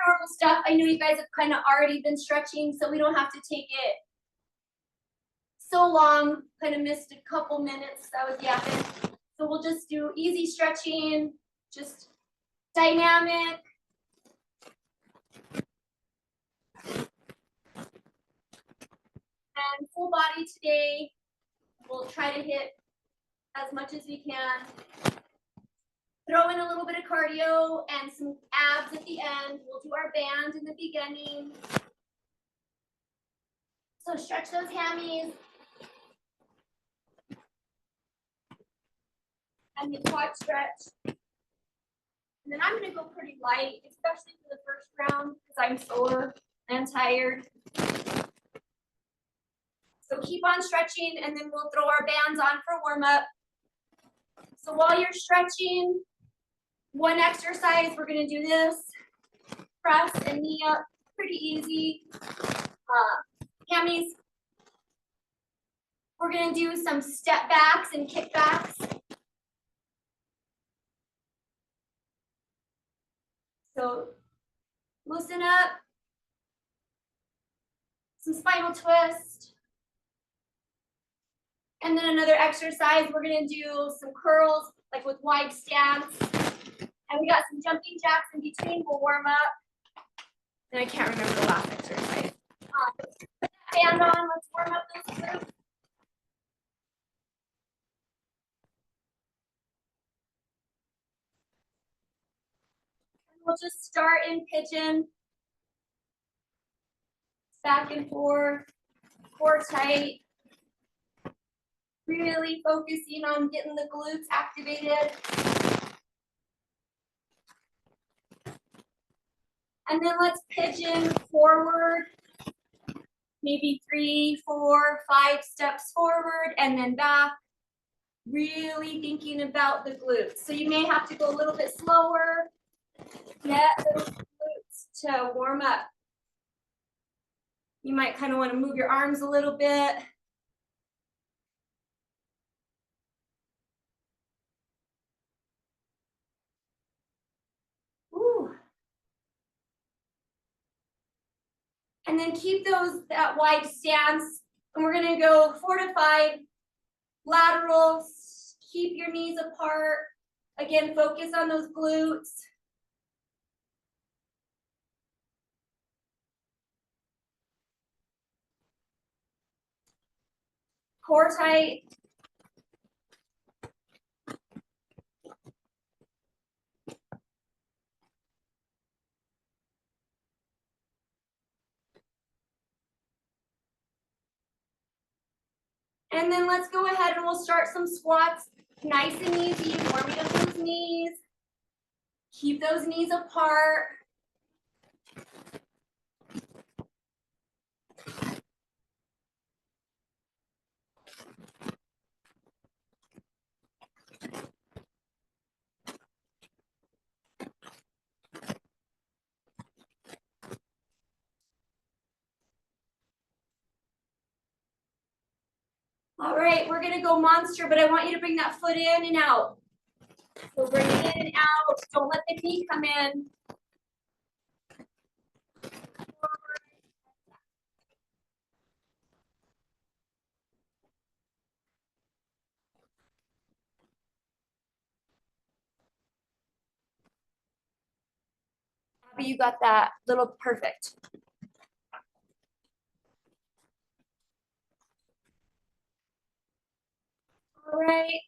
our normal stuff. I know you guys have kind of already been stretching, so we don't have to take it so long. Kind of missed a couple minutes. That was yapping. So we'll just do easy stretching, just dynamic. And full body today. We'll try to hit as much as we can. Throw in a little bit of cardio and some abs at the end. We'll do our band in the beginning. So stretch those hammies. And then quad stretch. And then I'm gonna go pretty light, especially for the first round, because I'm sore and tired. So keep on stretching, and then we'll throw our bands on for warm up. So while you're stretching, one exercise, we're gonna do this. Press and knee up, pretty easy. Hammies. We're gonna do some step backs and kickbacks. So loosen up. Some spinal twist. And then another exercise, we're gonna do some curls, like with wide stance. And we got some jumping jacks in between, we'll warm up. And I can't remember the last exercise. Put that band on, let's warm up those glutes. We'll just start in pigeon. Back and forth, core tight. Really focusing on getting the glutes activated. And then let's pigeon forward. Maybe 3, 4, 5 steps forward and then back. Really thinking about the glutes. So you may have to go a little bit slower. Get those glutes to warm up. You might kind of want to move your arms a little bit. Ooh. And then keep that wide stance. And we're going to go 4 to 5 laterals. Keep your knees apart. Again, focus on those glutes. Core tight. And then let's go ahead and we'll start some squats. Nice and easy, warming up those knees. Keep those knees apart. All right, we're gonna go monster, but I want you to bring that foot in and out. So bring it in and out. Don't let the knee come in. Abby, you got that little perfect. All right.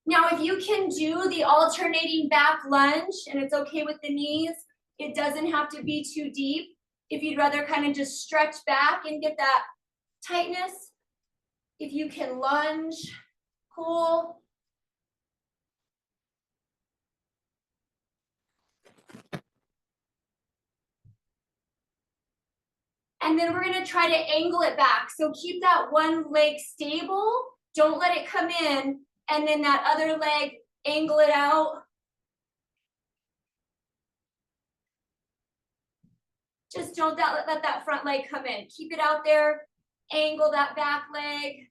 Now, if you can do the alternating back lunge and it's okay with the knees, it doesn't have to be too deep. If you'd rather kind of just stretch back and get that tightness, if you can lunge, cool. And then we're gonna try to angle it back. So keep that one leg stable, don't let it come in, and then that other leg, angle it out. Just don't let that front leg come in. Keep it out there, angle that back leg.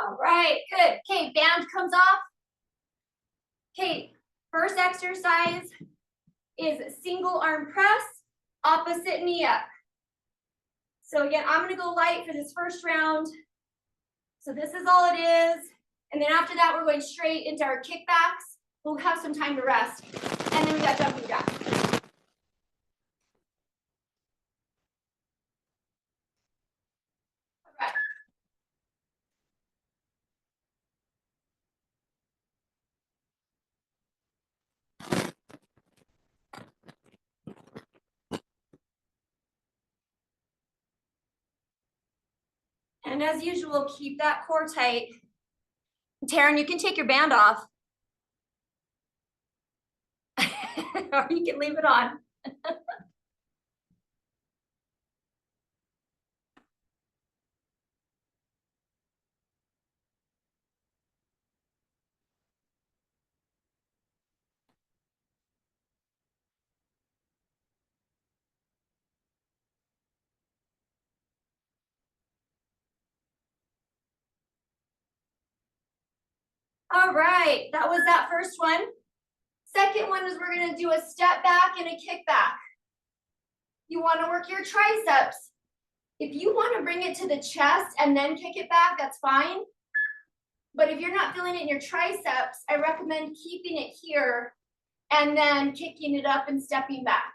All right, good. Okay, band comes off. Okay, first exercise is single arm press, opposite knee up. So again, I'm gonna go light for this first round. So this is all it is. And then after that, we're going straight into our kickbacks. We'll have some time to rest. And then we got jumping jacks. All right. And as usual, keep that core tight. Taryn, you can take your band off. Or you can leave it on. All right, that was that first one. Second one is we're gonna do a step back and a kickback. You wanna work your triceps. If you wanna bring it to the chest and then kick it back, that's fine. But if you're not feeling it in your triceps, I recommend keeping it here and then kicking it up and stepping back.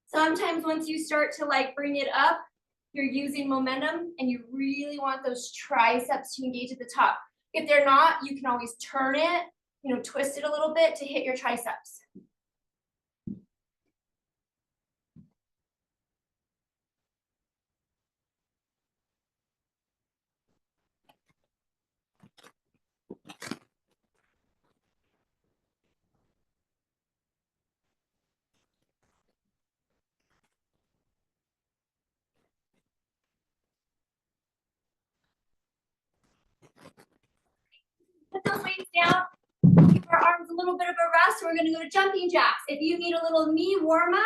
Sometimes once you start to like bring it up, you're using momentum and you really want those triceps to engage at the top. If they're not, you can always turn it, twist it a little bit to hit your triceps. Put those weights down. Give our arms a little bit of a rest. We're gonna go to jumping jacks. If you need a little knee warm up,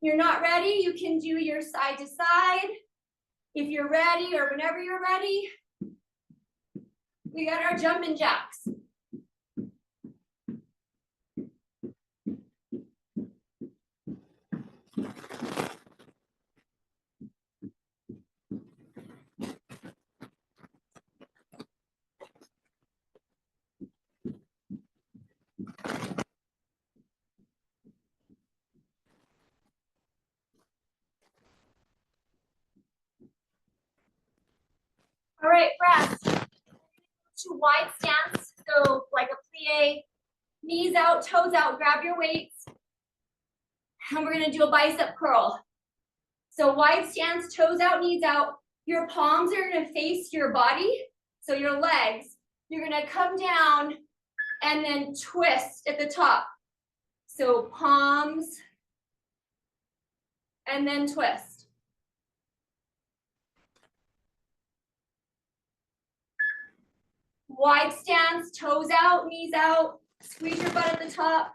you're not ready, you can do your side to side. If you're ready or whenever you're ready, we got our jumping jacks. All right, press. To wide stance, so like a plie, knees out, toes out, grab your weights. And we're gonna do a bicep curl. So wide stance, toes out, knees out. Your palms are gonna face your body, so your legs. You're gonna come down and then twist at the top. So palms and then twist. Wide stance, toes out, knees out. Squeeze your butt at the top.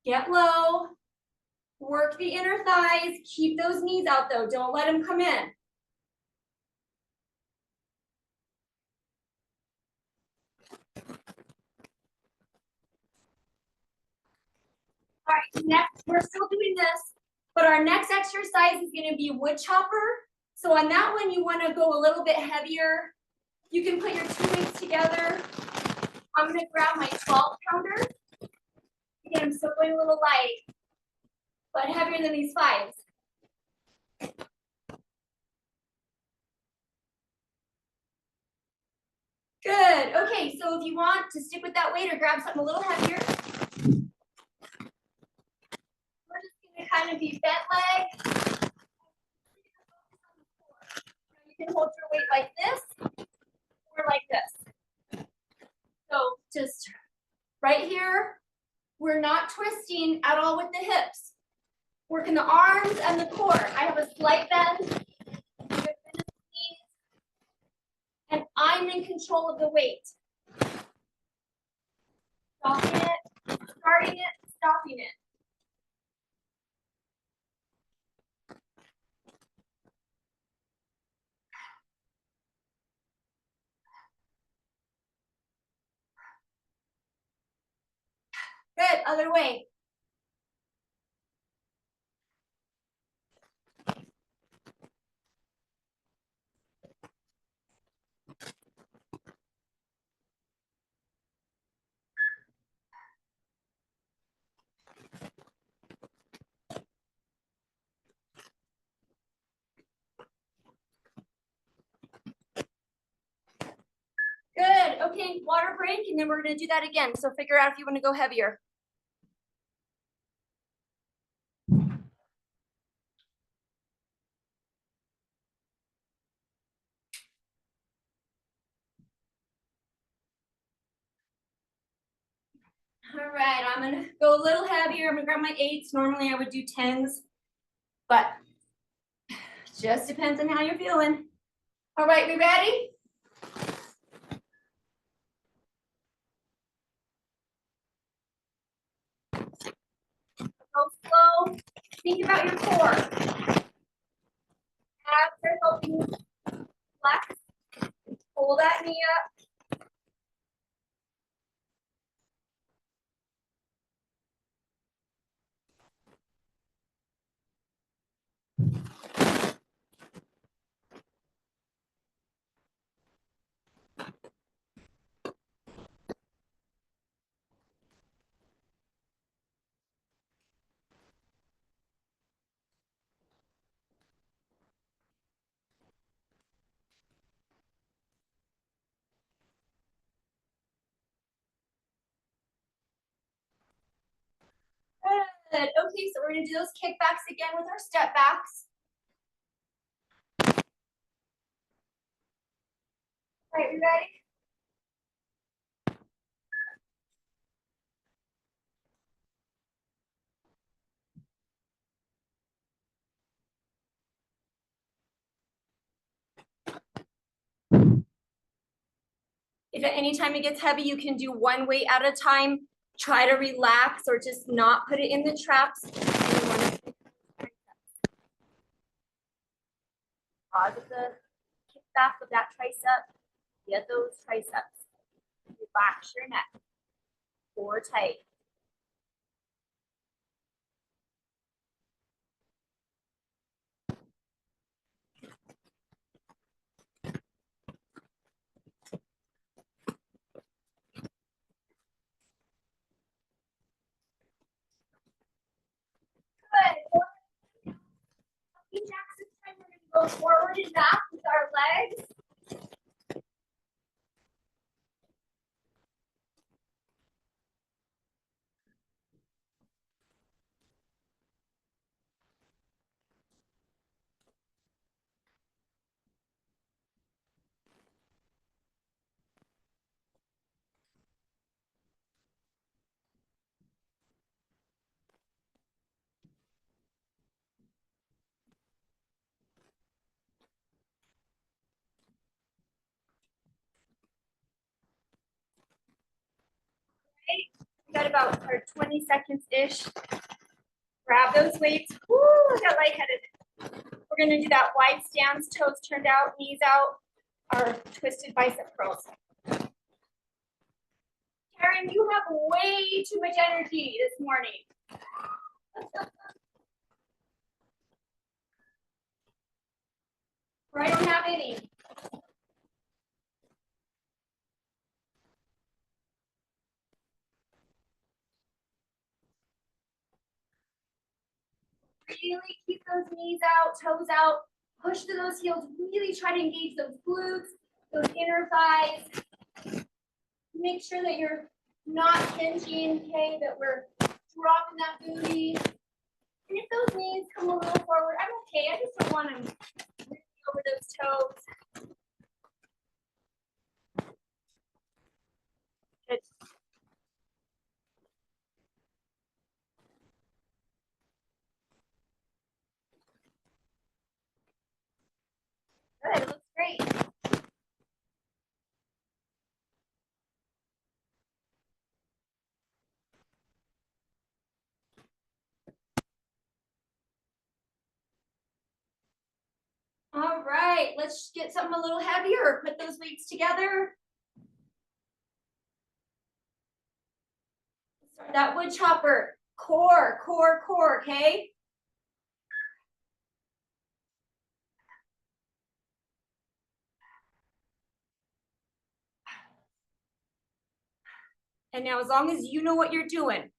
Get low. Work the inner thighs. Keep those knees out though. Don't let them come in. All right, next, we're still doing this, but our next exercise is gonna be woodchopper. So on that one, you wanna go a little bit heavier. You can put your two weights together. I'm gonna grab my 12 pounder. Again, I'm still going a little light, but heavier than these fives. Good, okay, so if you want to stick with that weight or grab something a little heavier, we're just gonna kind of be bent leg. You can hold your weight like this or like this. So just right here, we're not twisting at all with the hips. Working the arms and the core. I have a slight bend. And I'm in control of the weight. Stopping it, starting it, stopping it. other way. Good, okay, water break, and then we're gonna do that again. So figure out if you wanna go heavier. All right, I'm gonna go a little heavier. I'm gonna grab my 8s. Normally I would do 10s, but just depends on how you're feeling. All right, we ready? Go slow. Think about your core. Abs are helping you flex. Pull that knee up. Good. Okay, so we're gonna do those kickbacks again with our step backs. All right, we ready? If at any time it gets heavy, you can do one weight at a time. Try to relax or just not put it in the traps. Pause at the kickback with that tricep. Get those triceps. Relax your neck. Core tight. Good. Jacks this time we're going to go forward and back with our legs. We got about 20 seconds-ish. Grab those weights. Woo, I got lightheaded. We're gonna do that wide stance, toes turned out, knees out, our twisted bicep curls. Karen, you have way too much energy this morning. Or I don't have any. Really keep those knees out, toes out, push to those heels, really try to engage those glutes, those inner thighs. Make sure that you're not hinging, okay, that we're dropping that booty. And if those knees come a little forward, I'm okay. I just don't want them over those toes. Good. Good, it looks great. All right, let's get something a little heavier. Put those weights together. That wood chopper, core, core, core, okay? And now as long as you know what you're doing,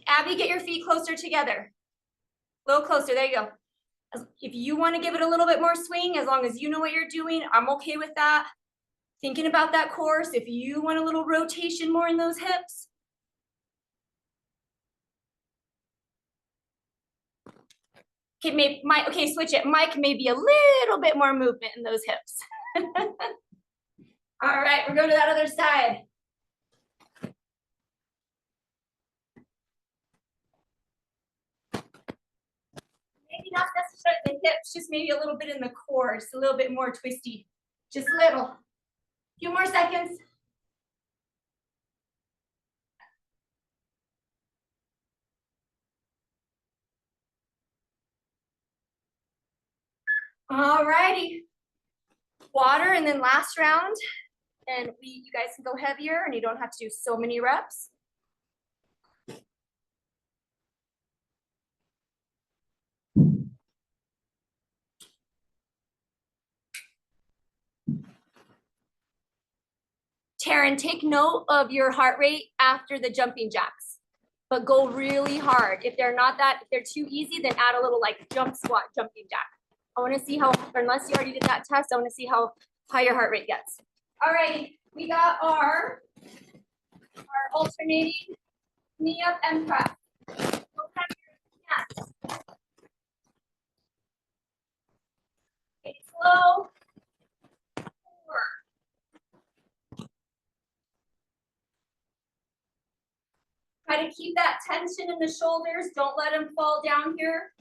Abby, get your feet closer together. A little closer, there you go. If you want to give it a little bit more swing, as long as you know what you're doing, I'm okay with that. Thinking about that course, if you want a little rotation more in those hips. Okay, switch it. Mike, maybe a little bit more movement in those hips. All right, we're going to that other side. Maybe not necessarily the hips, just maybe a little bit in the core, just a little bit more twisty. Just a little. A few more seconds. All righty. Water, and then last round. And you guys can go heavier, and you don't have to do so many reps. Taryn, take note of your heart rate after the jumping jacks, but go really hard. If they're too easy, then add a little like jump squat, jumping jack. I want to see how, unless you already did that test, I want to see how high your heart rate gets. All right, we got our alternating knee up and press. Okay, slow. 4. Try to keep that tension in the shoulders. Don't let them fall down here.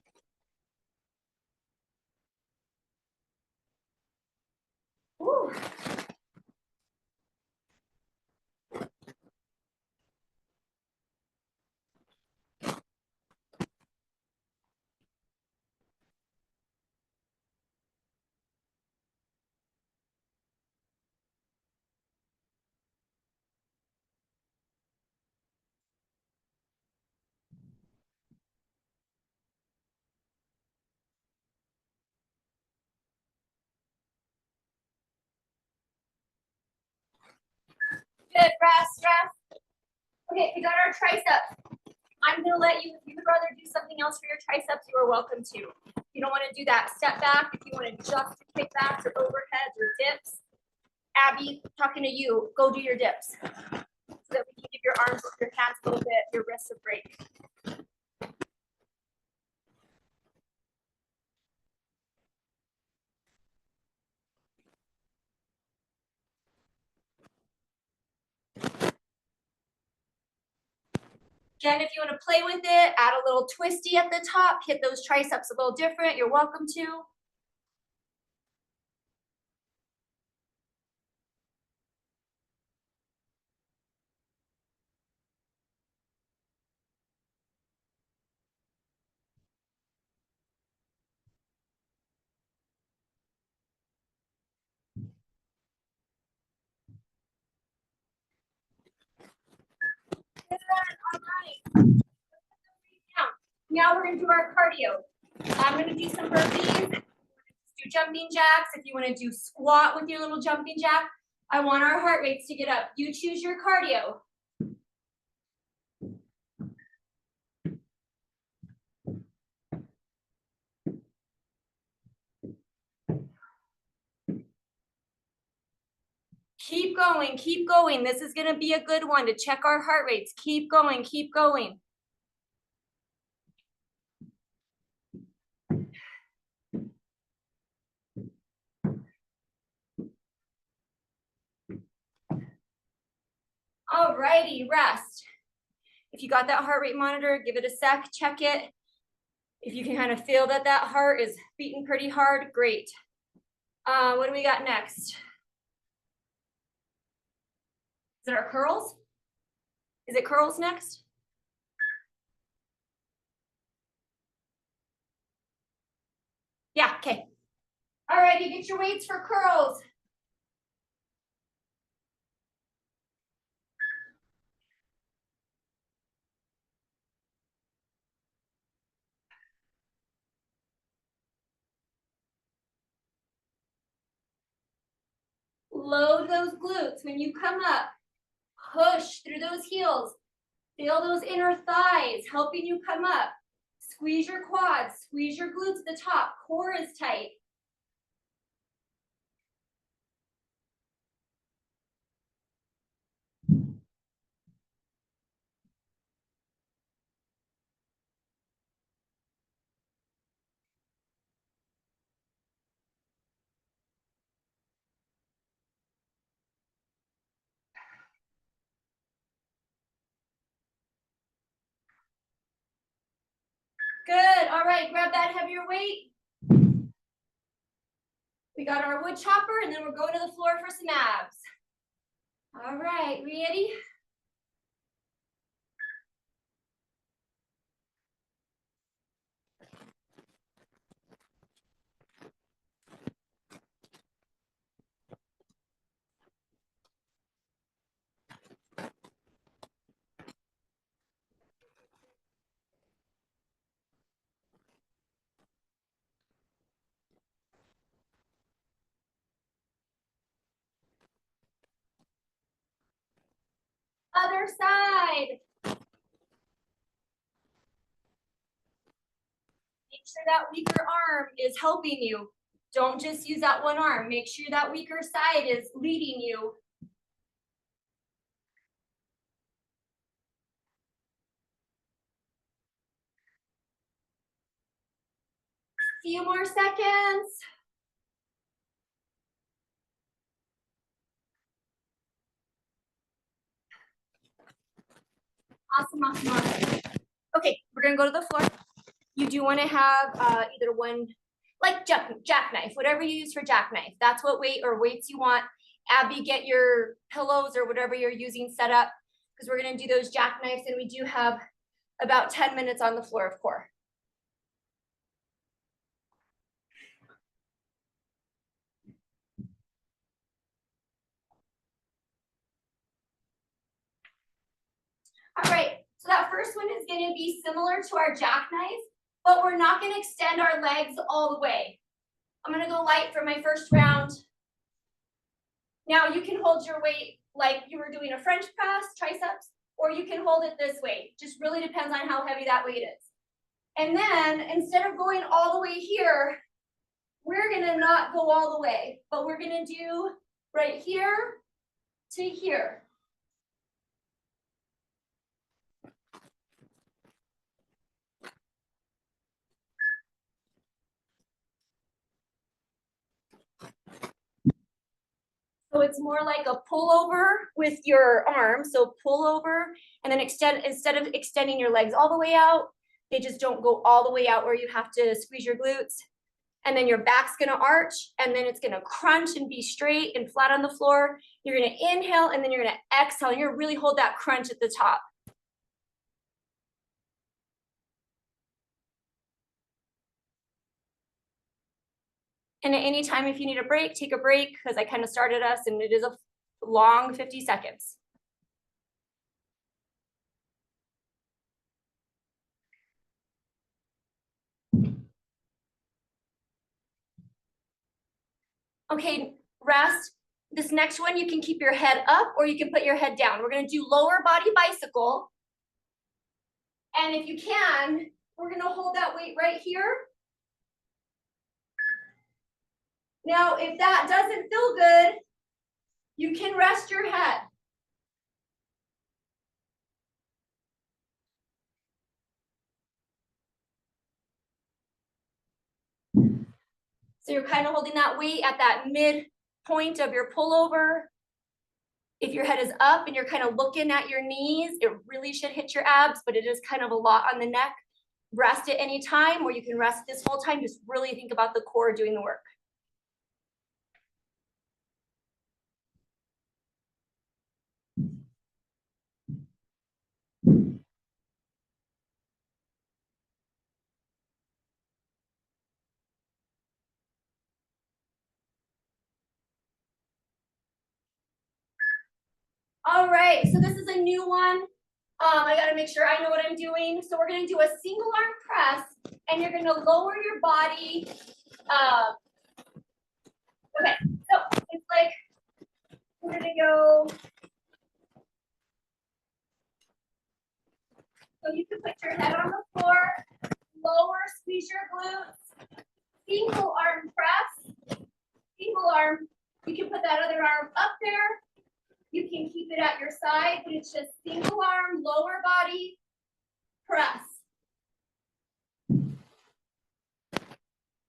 Ooh. Good, rest. Okay, we got our triceps. I'm gonna let you, if you would rather do something else for your triceps, you are welcome to. If you don't wanna do that, step back. If you wanna just do kickbacks or overheads or dips, Abby, talking to you, go do your dips. So that we can give your arms, your hands a little bit, your wrists a break. Again, if you want to play with it, add a little twisty at the top, hit those triceps a little different, you're welcome to. Good, all right. Now we're going to do our cardio. I'm going to do some burpees. Do jumping jacks. If you want to do squat with your little jumping jack, I want our heart rates to get up. You choose your cardio. Keep going, keep going. This is going to be a good one to check our heart rates. Keep going, keep going. All righty, rest. If you got that heart rate monitor, give it a sec, check it. If you can kind of feel that that heart is beating pretty hard, great. What do we got next? Is it our curls? Is it curls next? Yeah, okay. All right, you get your weights for curls. Load those glutes. When you come up, push through those heels. Feel those inner thighs helping you come up. Squeeze your quads, squeeze your glutes at the top. Core is tight. Good. All right, grab that heavier weight. We got our wood chopper, and then we're going to the floor for some abs. All right, ready? Other side. Make sure that weaker arm is helping you. Don't just use that one arm. Make sure that weaker side is leading you. Few more seconds. Awesome, awesome, awesome. Okay, we're gonna go to the floor. You do want to have either one, like jackknife, whatever you use for jackknife. That's what weight or weights you want. Abby, get your pillows or whatever you're using set up, because we're gonna do those jackknives, and we do have about 10 minutes on the floor of core. All right, so that first one is gonna be similar to our jackknife, but we're not gonna extend our legs all the way. I'm gonna go light for my first round. Now you can hold your weight like you were doing a French press, triceps, or you can hold it this way. Just really depends on how heavy that weight is. And then instead of going all the way here, we're gonna not go all the way, but we're gonna do right here to here. So it's more like a pullover with your arm. So pull over and then extend, instead of extending your legs all the way out, they just don't go all the way out where you have to squeeze your glutes. And then your back's gonna arch, and then it's gonna crunch and be straight and flat on the floor. You're gonna inhale, and then you're gonna exhale, and you're gonna really hold that crunch at the top. And at any time, if you need a break, take a break, because I kind of started us, and it is a long 50 seconds. Okay, rest. This next one, you can keep your head up or you can put your head down. We're gonna do lower body bicycle. And if you can, we're gonna hold that weight right here. Now, if that doesn't feel good, you can rest your head. So you're kind of holding that weight at that midpoint of your pullover. If your head is up and you're kind of looking at your knees, it really should hit your abs, but it is kind of a lot on the neck. Rest at any time, or you can rest this whole time. Just really think about the core doing the work. All right, so this is a new one. I gotta make sure I know what I'm doing. So we're gonna do a single arm press, and you're gonna lower your body. Okay, so it's like go. So you can put your head on the floor, lower, squeeze your glutes, single arm press, single arm. You can put that other arm up there. You can keep it at your side, but it's just single arm, lower body, press.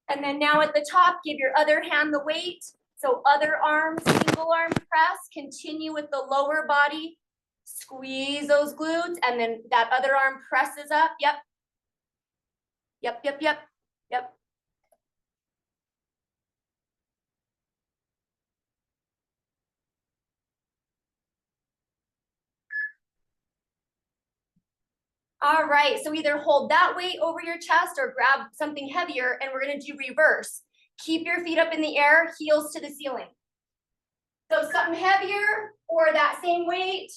And then now at the top, give your other hand the weight. So other arm, single arm press, continue with the lower body, squeeze those glutes, and then that other arm presses up, yep. Yep, yep, yep, yep. All right, so either hold that weight over your chest or grab something heavier, and we're gonna do reverse. Keep your feet up in the air, heels to the ceiling. So something heavier or that same weight.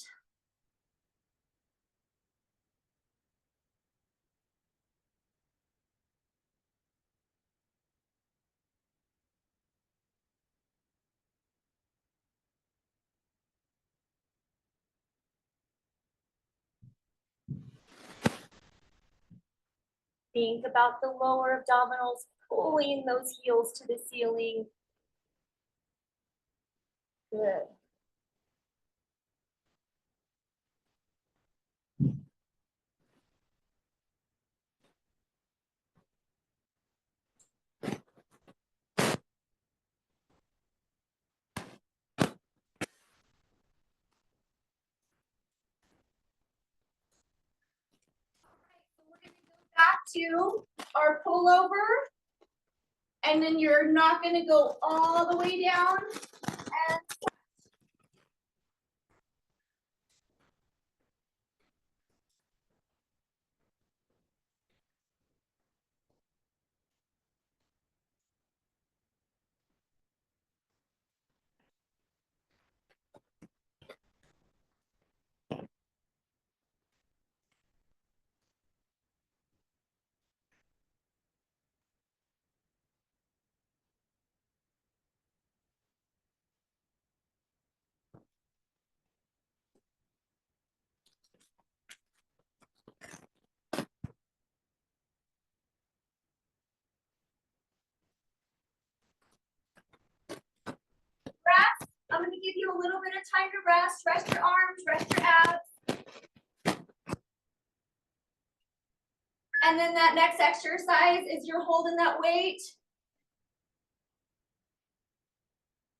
Think about the lower abdominals, pulling those heels to the ceiling. Good. Back to our pullover, and then you're not going to go all the way down. And rest. I'm going to give you a little bit of time to rest. Rest your arms, rest your abs. And then that next exercise is you're holding that weight.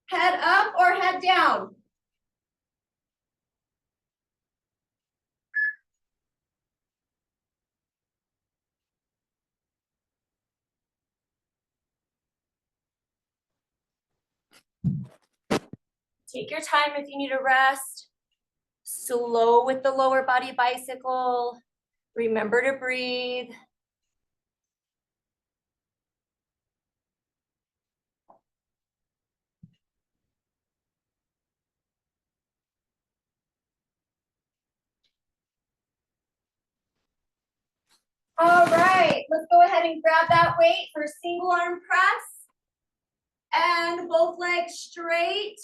Head up or head down. Take your time if you need a rest. Slow with the lower body bicycle. Remember to breathe. All right, let's go ahead and grab that weight for single arm press. And both legs straight.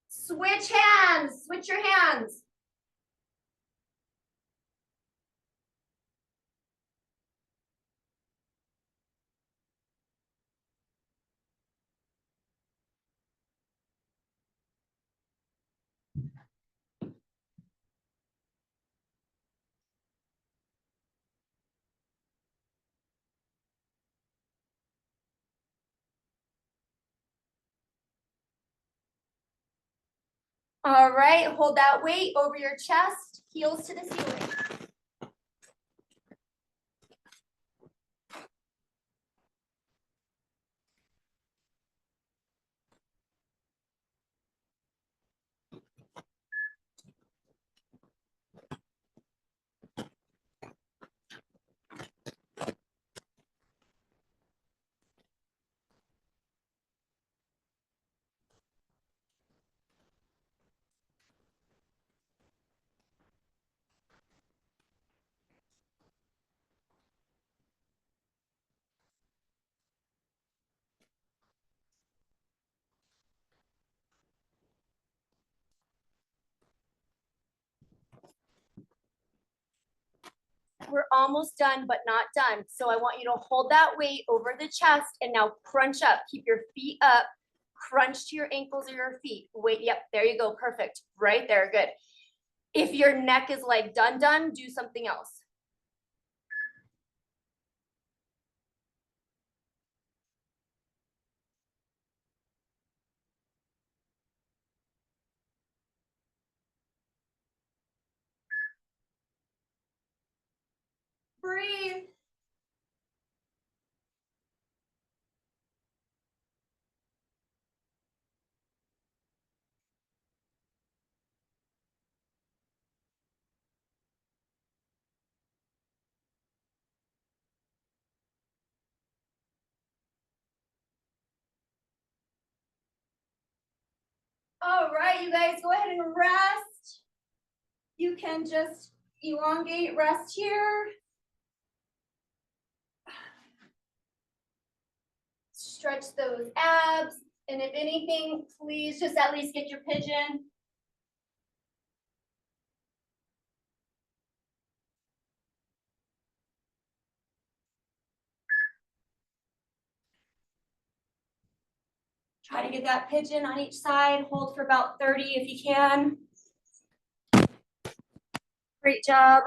Switch hands, switch your hands. All right, hold that weight over your chest, heels to the ceiling. we're almost done, but not done. So I want you to hold that weight over the chest and now crunch up. Keep your feet up, crunch to your ankles or your feet. Wait, yep, there you go, perfect. Right there, good. If your neck is like done, do something else. Breathe. All right, you guys, go ahead and rest. You can just elongate, rest here. Stretch those abs. And if anything, please just at least get your pigeon. Try to get that pigeon on each side. Hold for about 30 if you can. Great job.